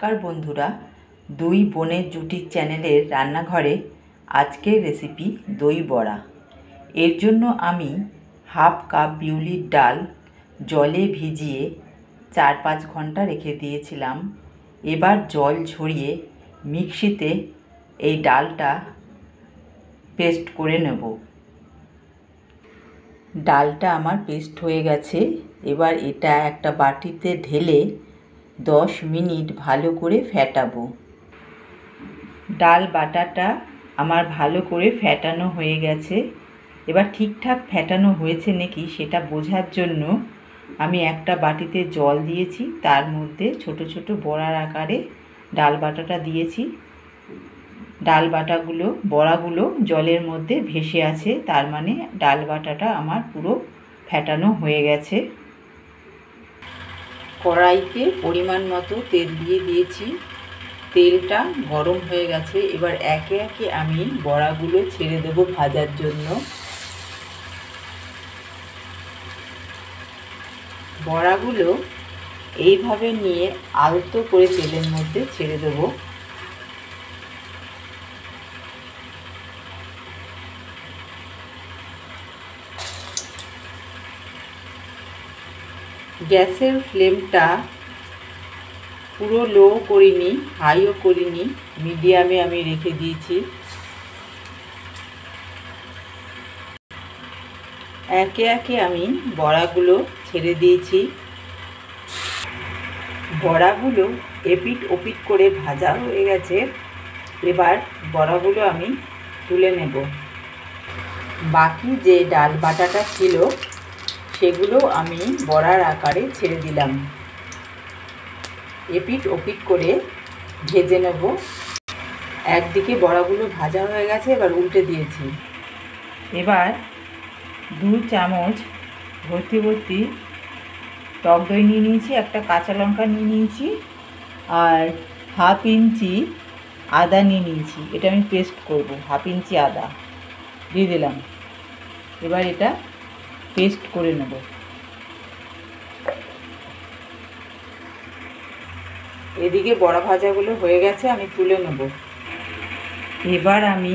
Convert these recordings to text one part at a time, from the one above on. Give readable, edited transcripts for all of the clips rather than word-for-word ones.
নমস্কার বন্ধুরা, দুই বোনের জুটি চ্যানেলের রান্নাঘরে আজকের রেসিপি দই বড়া। এর জন্য আমি হাফ কাপ বিউলির ডাল জলে ভিজিয়ে 4-5 ঘন্টা রেখে দিয়েছিলাম। এবার জল ঝরিয়ে মিক্সিতে এই ডালটা পেস্ট করে নেব। ডালটা আমার পেস্ট হয়ে গেছে। এবার এটা একটা বাটিতে ঢেলে 10 মিনিট ভালো করে ফেটাবো। ডাল বাটাটা আমার ভালো করে ফেটানো হয়ে গেছে। এবার ঠিকঠাক ফেটানো হয়েছে নাকি সেটা বোঝার জন্য আমি একটা বাটিতে জল দিয়েছি, তার মধ্যে ছোট ছোট বড়ার আকারে ডাল বাটাটা দিয়েছি। ডাল বড়াগুলো জলের মধ্যে ভেসে আছে, তার মানে ডাল বাটাটা আমার পুরো ফেটানো হয়ে গেছে। কড়াইতে পরিমাণ মতো তেল দিয়ে দিয়েছি। তেলটা গরম হয়ে গেছে। এবার একে একে আমি বড়াগুলো ছেড়ে দেবো ভাজার জন্য। বড়াগুলো এইভাবে নিয়ে আলতো করে তেলের মধ্যে ছেড়ে দেবো। গ্যাসের ফ্লেমটা পুরো লো করিনি, হাইও করিনি, মিডিয়ামে আমি রেখে দিয়েছি। একে একে আমি বড়াগুলো ছেড়ে দিয়েছি। বড়াগুলো এপিট ওপিট করে ভাজা হয়ে গেছে। এবার বড়াগুলো আমি তুলে নেব। বাকি যে ডাল বাটাটা ছিল সেগুলো আমি বড়ার আকারে ছেড়ে দিলাম। এপিট ওপিট করে ভেজে নেব। একদিকে বড়াগুলো ভাজা হয়ে গেছে, এবার উল্টে দিয়েছি। এবার 2 চামচ ভর্তি টক দই নিয়ে নিয়েছি, একটা কাঁচা লঙ্কা নিয়ে নিয়েছি, আর হাফ ইঞ্চি আদা নিয়ে নিয়েছি। এটা আমি পেস্ট করব। হাফ ইঞ্চি আদা দিয়ে দিলাম। এবার এটা পেস্ট করে নেব। এদিকে বড়া ভাজাগুলো হয়ে গেছে, আমি তুলে নেব। এবার আমি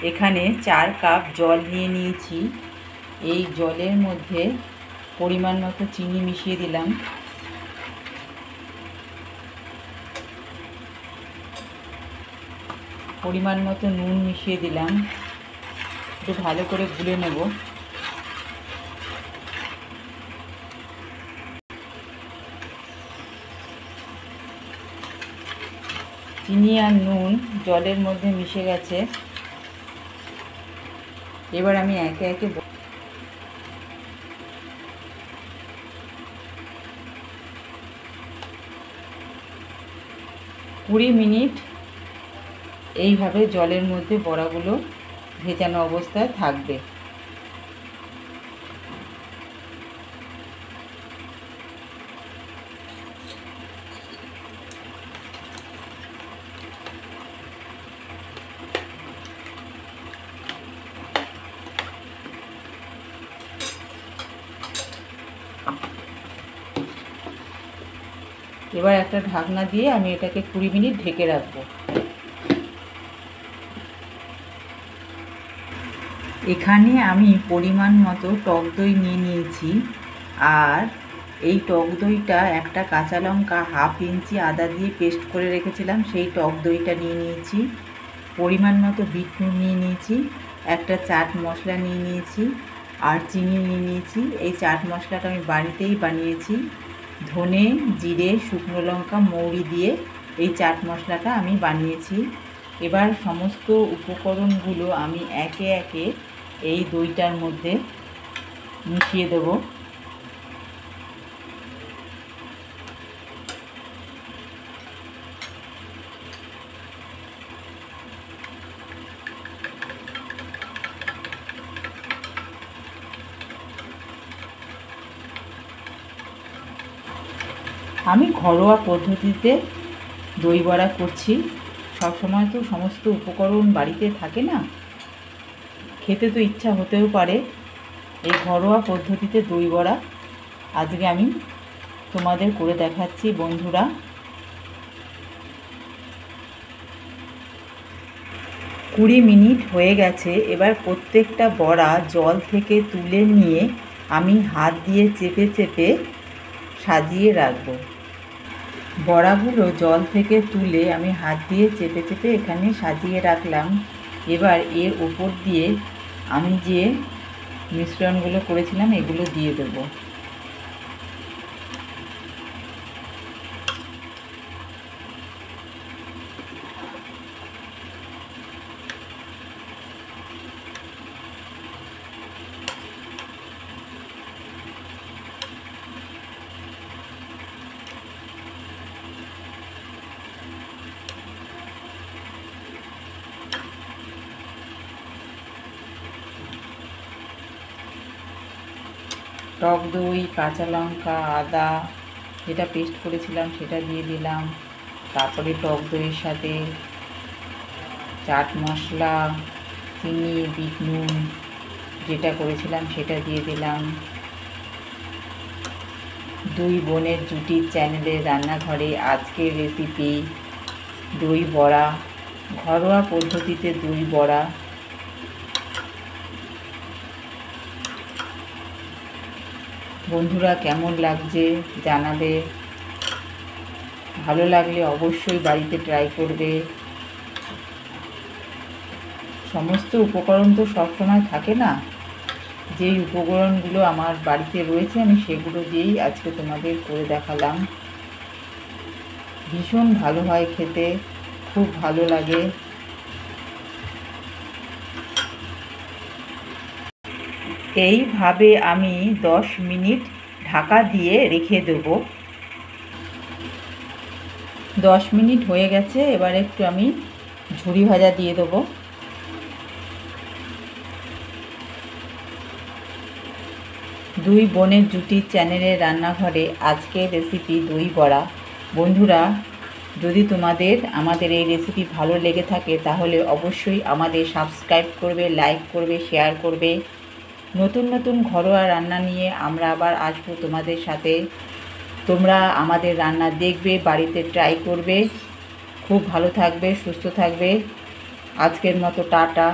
এখানে 4 কাপ জল নিয়ে নিয়েছি। এই জলের মধ্যে পরিমাণ মতো চিনি মিশিয়ে দিলাম। পরিমাণ মতো নুন মিশিয়ে দিলাম। একটু ভালো করে গুলে নেব। চিনি আর নুন জলের মধ্যে মিশে গেছে। এবার আমি একে একে 20 মিনিট এইভাবে জলের মধ্যে বড়াগুলো ভেজানো অবস্থায় থাকবে। এবার একটা ঢাকনা দিয়ে আমি এটাকে 20 মিনিট ঢেকে রাখবো। এখানে আমি পরিমাণ মতো টক দই নিয়ে নিয়েছি, আর এই টক দইটা একটা কাঁচা লঙ্কা, হাফ ইঞ্চি আদা দিয়ে পেস্ট করে রেখেছিলাম, সেই টক দইটা নিয়ে নিয়েছি। পরিমাণ মতো বিট নুন নিয়ে নিয়েছি, একটা চাট মশলা নিয়ে নিয়েছি, আর চিনি নিয়ে নিয়েছি। এই চাট মশলাটা আমি বাড়িতেই বানিয়েছি। ধনে, জিরে, শুকনো লঙ্কা, মৌরি দিয়ে এই চাট মশলাটা আমি বানিয়েছি। এবার সমস্ত উপকরণগুলো আমি একে একে এই দইটার মধ্যে মিশিয়ে দেব। আমি ঘরোয়া পদ্ধতিতে দই বড়া করছি। সবসময় তো সমস্ত উপকরণ বাড়িতে থাকে না, খেতে তো ইচ্ছা হতেও পারে। এই ঘরোয়া পদ্ধতিতে দই বড়া আজকে আমি তোমাদের করে দেখাচ্ছি বন্ধুরা। 20 মিনিট হয়ে গেছে। এবার প্রত্যেকটা বড়া জল থেকে তুলে নিয়ে আমি হাত দিয়ে চেপে চেপে সাজিয়ে রাখবো। বড়াগুলো জল থেকে তুলে আমি হাত দিয়ে চেপে চেপে এখানে সাজিয়ে রাখলাম। এবার এর উপর দিয়ে আমি যে মিশ্রণগুলো করেছিলাম এগুলো দিয়ে দেবো। টক দই, কাঁচা লঙ্কা, আদা যেটা পেস্ট করেছিলাম সেটা দিয়ে দিলাম। তারপরে টক দইয়ের সাথে চাট মশলা, চিনি, বিট নুন যেটা করেছিলাম সেটা দিয়ে দিলাম। দুই বোনের জুটির চ্যানেলের রান্নাঘরে আজকের রেসিপি দই বড়া, ঘরোয়া পদ্ধতিতে দই বড়া। বন্ধুরা কেমন লাগছে জানাবে, ভালো লাগলে অবশ্যই বাড়িতে ট্রাই করবে। সমস্ত উপকরণ তো সবসময় থাকে না, যেই উপকরণগুলো আমার বাড়িতে রয়েছে আমি সেগুলো দিয়েই আজকে তোমাদের করে দেখালাম। ভীষণ ভালো হয় খেতে, খুব ভালো লাগে। এইভাবে আমি 10 মিনিট ঢাকা দিয়ে রেখে দেবো। 10 মিনিট হয়ে গেছে। এবার একটু আমি ঝুরি ভাজা দিয়ে দেবো। দুই বোনের জুটির চ্যানেলের রান্নাঘরে আজকের রেসিপি দই বড়া। বন্ধুরা, যদি তোমাদের আমাদের এই রেসিপি ভালো লেগে থাকে তাহলে অবশ্যই আমাদের সাবস্ক্রাইব করবে, লাইক করবে, শেয়ার করবে। নতুন নতুন ঘরোয়া রান্না নিয়ে আমরা আবার আসবো তোমাদের সাথে। তোমরা আমাদের রান্না দেখবে, বাড়িতে ট্রাই করবে। খুব ভালো থাকবে, সুস্থ থাকবে। আজকের মতো টাটা।